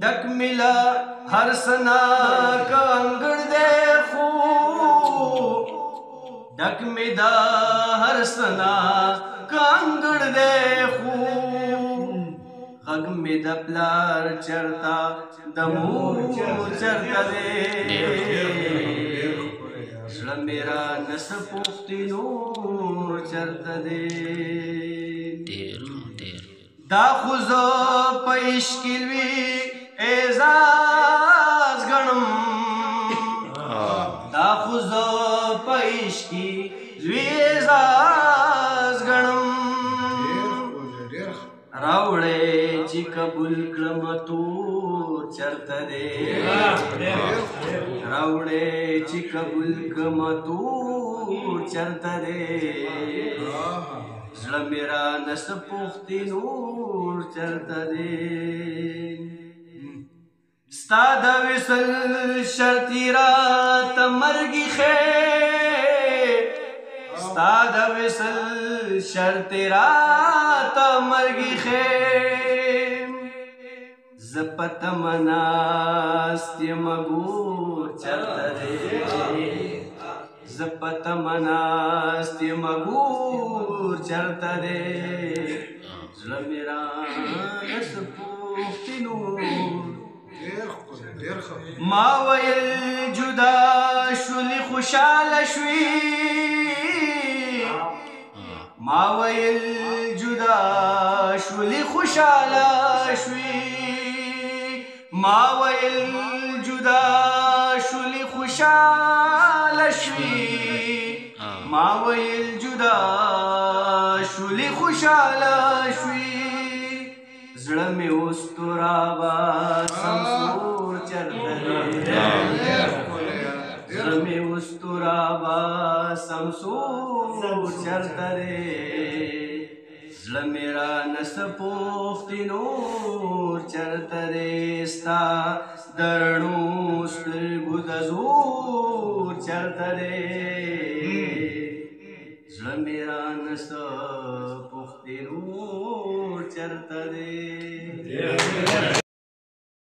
ڈک ملا ہر سنا کا انگڑ دے خو ڈک مدا ہر سنا کا انگڑ دے خو غگ می د پلار چرتا د مور چرتا دے زړه میرا نس پوښتې نور چرته دی دا خو زه په عشق کې لوی اعزاز ګڼم دا خو زه په عشق کې لوی اعزاز ګڼم راوړې چې قبول کړم تور چرته دی راوړې چې قبول کړم تور چرته دی زړه میرا نس پوښتې نور چرته دی ستا د وصل شرطي راته مرګي ښې ستا د وصل شرطي راته مرګي ښې زه په تمه ناست یم ګور چرته دی زه په تمه ناست یم ګور چرته دی زړه مې رانس پوښتې نور ما ویل جدا شولې خوشحاله شوې ما ویل جدا شولې خوشحاله شوې ما ویل جدا شولې خوشحاله شوې ما ویل جدا شولې خوشحاله شوې زړه مې اوس تورابا سمسور چرته دی زړه مې اوس تورابا سمسور چرته دی زړه مې رانس پوښتې نور چرته دی ستا د رڼو سترګو د زور چرته دی زړه مې رانس پوښتې نور چرته دی